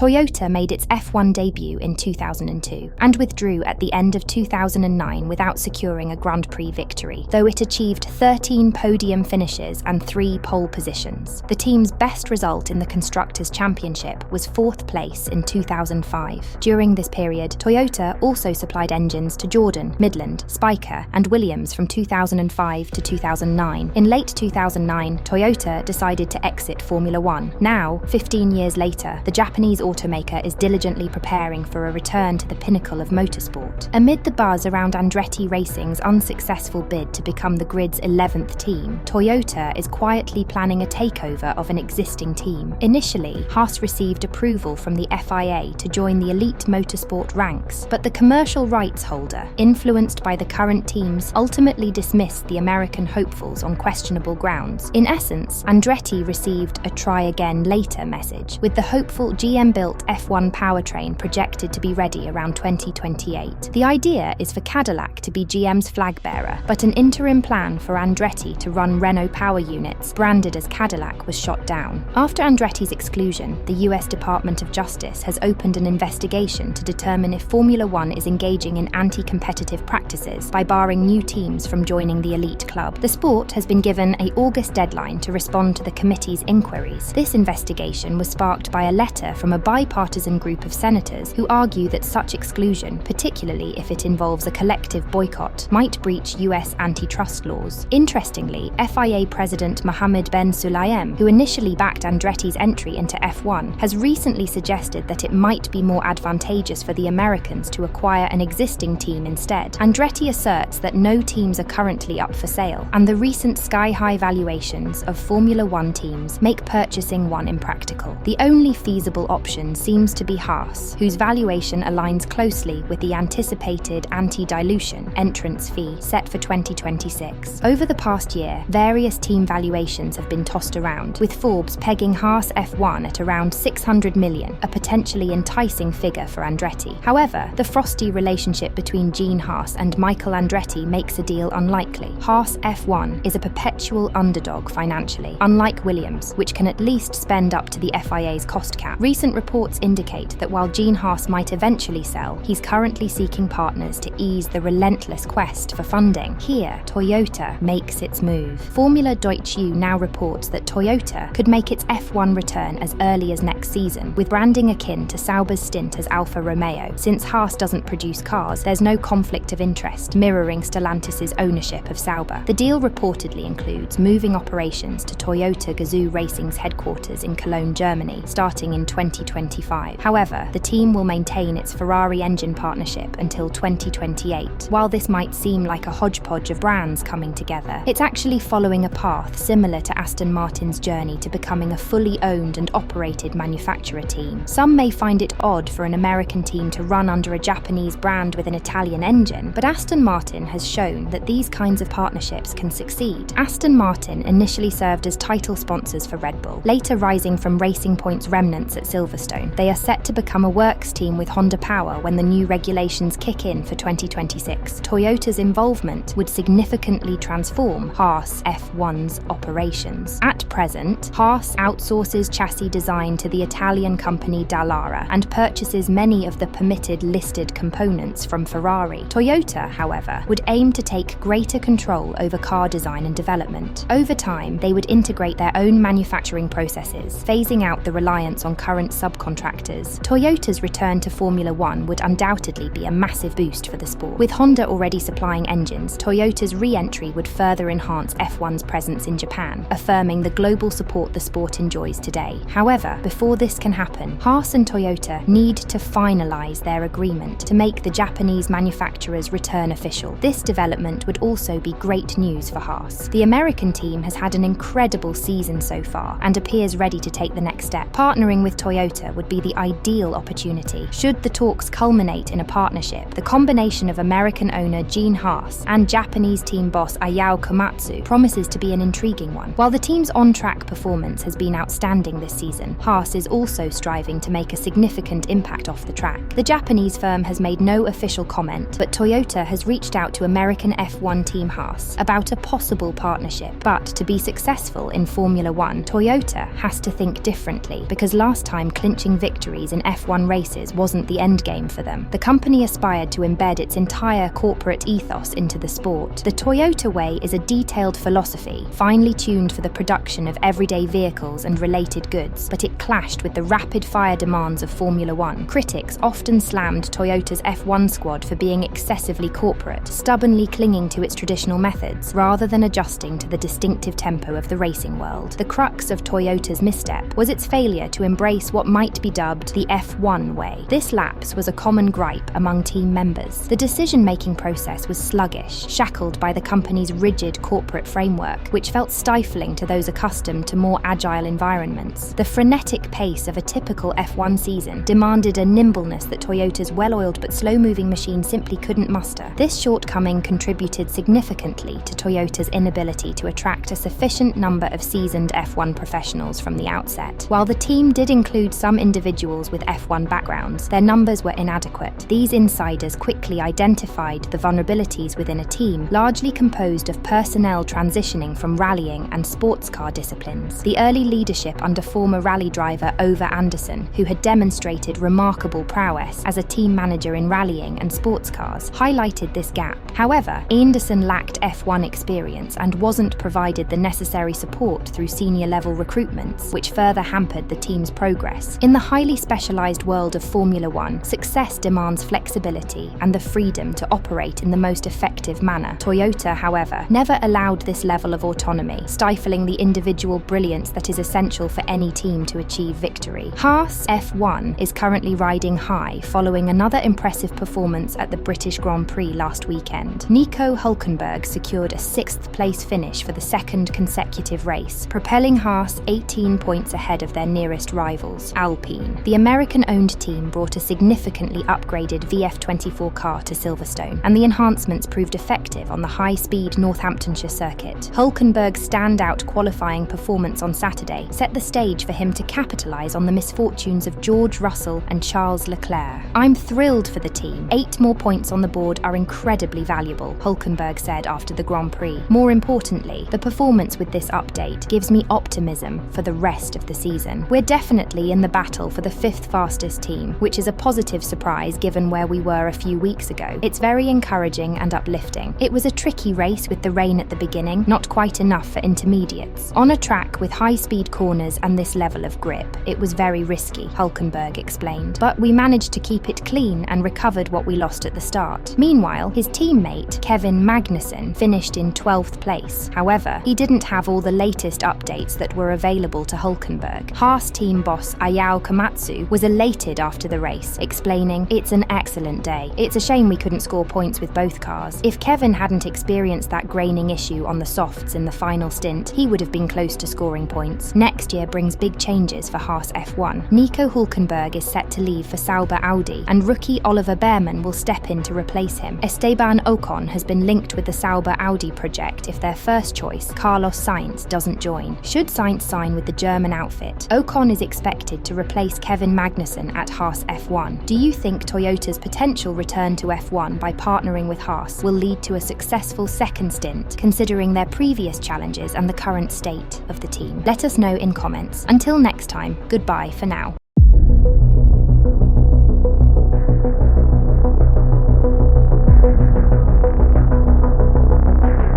Toyota made its F1 debut in 2002 and withdrew at the end of 2009 without securing a Grand Prix victory, though it achieved 13 podium finishes and 3 pole positions. The team's best result in the Constructors' Championship was 4th place in 2005. During this period, Toyota also supplied engines to Jordan, Midland, Spyker, and Williams from 2005 to 2009. In late 2009, Toyota decided to exit Formula One. Now, 15 years later, the Japanese automaker is diligently preparing for a return to the pinnacle of motorsport. Amid the buzz around Andretti Racing's unsuccessful bid to become the grid's 11th team, Toyota is quietly planning a takeover of an existing team. Initially, Haas received approval from the FIA to join the elite motorsport ranks, but the commercial rights holder, influenced by the current teams, ultimately dismissed the American hopefuls on questionable grounds. In essence, Andretti received a try-again-later message, with the hopeful GM-built F1 powertrain projected to be ready around 2028. The idea is for Cadillac to be GM's flag bearer, but an interim plan for Andretti to run Renault power units, branded as Cadillac, was shot down. After Andretti's exclusion, the US Department of Justice has opened an investigation to determine if Formula One is engaging in anti-competitive practices by barring new teams from joining the elite club. The sport has been given an August deadline to respond to the committee's inquiries. This investigation was sparked by a letter from a bipartisan group of senators who argue that such exclusion, particularly if it involves a collective boycott, might breach US antitrust laws. Interestingly, FIA President Mohammed Ben Sulayem, who initially backed Andretti's entry into F1, has recently suggested that it might be more advantageous for the Americans to acquire an existing team instead. Andretti asserts that no teams are currently up for sale, and the recent sky-high valuations of Formula One teams make purchasing one impractical. The only feasible option seems to be Haas, whose valuation aligns closely with the anticipated anti-dilution entrance fee set for 2026. Over the past year, various team valuations have been tossed around, with Forbes pegging Haas F1 at around $600 million, a potentially enticing figure for Andretti. However, the frosty relationship between Gene Haas and Michael Andretti makes a deal unlikely. Haas F1 is a perpetual underdog financially, unlike Williams, which can at least spend up to the FIA's cost cap. Recent reports indicate that while Gene Haas might eventually sell, he's currently seeking partners to ease the relentless quest for funding. Here, Toyota makes its move. Formula Deutsche now reports that Toyota could make its F1 return as early as next season, with branding akin to Sauber's stint as Alfa Romeo. Since Haas doesn't produce cars, there's no conflict of interest, mirroring Stellantis' ownership of Sauber. The deal reportedly includes moving operations to Toyota Gazoo Racing's headquarters in Cologne, Germany, starting in 2025. However, the team will maintain its Ferrari engine partnership until 2028. While this might seem like a hodgepodge of brands coming together, it's actually following a path similar to Aston Martin's journey to becoming a fully owned and operated manufacturer team. Some may find it odd for an American team to run under a Japanese brand with an Italian engine, but Aston Martin has shown that these kinds of partnerships can succeed. Aston Martin initially served as title sponsors for Red Bull, later rising from Racing Point's remnants at Silverstone. They are set to become a works team with Honda Power when the new regulations kick in for 2026. Toyota's involvement would significantly transform Haas F1's operations. At present, Haas outsources chassis design to the Italian company Dallara and purchases many of the permitted listed components from Ferrari. Toyota, however, would aim to take greater control over car design and development. Over time, they would integrate their own manufacturing processes, phasing out the reliance on current subcontractors. Toyota's return to Formula One would undoubtedly be a massive boost for the sport. With Honda already supplying engines, Toyota's re-entry would further enhance F1's presence in Japan, affirming the global support the sport enjoys today. However, before this can happen, Haas and Toyota need to finalize their agreement to make the Japanese manufacturer's return official. This development would also be great news for Haas. The American team has had an incredible season so far and appears ready to take the next step. Partnering with Toyota would be the ideal opportunity. Should the talks culminate in a partnership, the combination of American owner Gene Haas and Japanese team boss Ayao Komatsu promises to be an intriguing one. While the team's on-track performance has been outstanding this season, Haas is also striving to make a significant impact off the track. The Japanese firm has made no official comment, but Toyota has reached out to American F1 team Haas about a possible partnership. But to be successful in Formula One, Toyota has to think differently, because last time clinching clinching victories in F1 races wasn't the endgame for them. The company aspired to embed its entire corporate ethos into the sport. The Toyota Way is a detailed philosophy, finely tuned for the production of everyday vehicles and related goods, but it clashed with the rapid-fire demands of Formula One. Critics often slammed Toyota's F1 squad for being excessively corporate, stubbornly clinging to its traditional methods, rather than adjusting to the distinctive tempo of the racing world. The crux of Toyota's misstep was its failure to embrace what might be dubbed the F1 way. This lapse was a common gripe among team members. The decision-making process was sluggish, shackled by the company's rigid corporate framework, which felt stifling to those accustomed to more agile environments. The frenetic pace of a typical F1 season demanded a nimbleness that Toyota's well-oiled but slow-moving machine simply couldn't muster. This shortcoming contributed significantly to Toyota's inability to attract a sufficient number of seasoned F1 professionals from the outset. While the team did include some individuals with F1 backgrounds, their numbers were inadequate. These insiders quickly identified the vulnerabilities within a team largely composed of personnel transitioning from rallying and sports car disciplines. The early leadership under former rally driver Ove Anderson, who had demonstrated remarkable prowess as a team manager in rallying and sports cars, highlighted this gap. However, Anderson lacked F1 experience and wasn't provided the necessary support through senior-level recruitments, which further hampered the team's progress. In the highly specialized world of Formula One, success demands flexibility and the freedom to operate in the most effective manner. Toyota, however, never allowed this level of autonomy, stifling the individual brilliance that is essential for any team to achieve victory. Haas F1 is currently riding high following another impressive performance at the British Grand Prix last weekend. Nico Hülkenberg secured a 6th-place finish for the second consecutive race, propelling Haas 18 points ahead of their nearest rivals, Alpine. The American-owned team brought a significantly upgraded VF24 car to Silverstone, and the enhancements proved effective on the high-speed Northamptonshire circuit. Hülkenberg's standout qualifying performance on Saturday set the stage for him to capitalise on the misfortunes of George Russell and Charles Leclerc. "I'm thrilled for the team. 8 more points on the board are incredibly valuable," Hülkenberg said after the Grand Prix. "More importantly, the performance with this update gives me optimism for the rest of the season. We're definitely in the battle for the 5th fastest team, which is a positive surprise given where we were a few weeks ago. It's very encouraging and uplifting. It was a tricky race with the rain at the beginning, not quite enough for intermediates. On a track with high-speed corners and this level of grip, it was very risky," Hülkenberg explained. "But we managed to keep it clean and recovered what we lost at the start." Meanwhile, his teammate, Kevin Magnussen, finished in 12th place. However, he didn't have all the latest updates that were available to Hülkenberg. Haas team boss Ayao Komatsu was elated after the race, explaining, "It's an excellent day. It's a shame we couldn't score points with both cars. If Kevin hadn't experienced that graining issue on the softs in the final stint, he would have been close to scoring points." Next year brings big changes for Haas F1. Nico Hülkenberg is set to leave for Sauber Audi, and rookie Oliver Behrmann will step in to replace him. Esteban Ocon has been linked with the Sauber Audi project if their first choice, Carlos Sainz, doesn't join. Should Sainz sign with the German outfit, Ocon is expected to replace Kevin Magnussen at Haas F1. Do you think Toyota's potential return to F1 by partnering with Haas will lead to a successful second stint, considering their previous challenges and the current state of the team? Let us know in comments. Until next time, goodbye for now.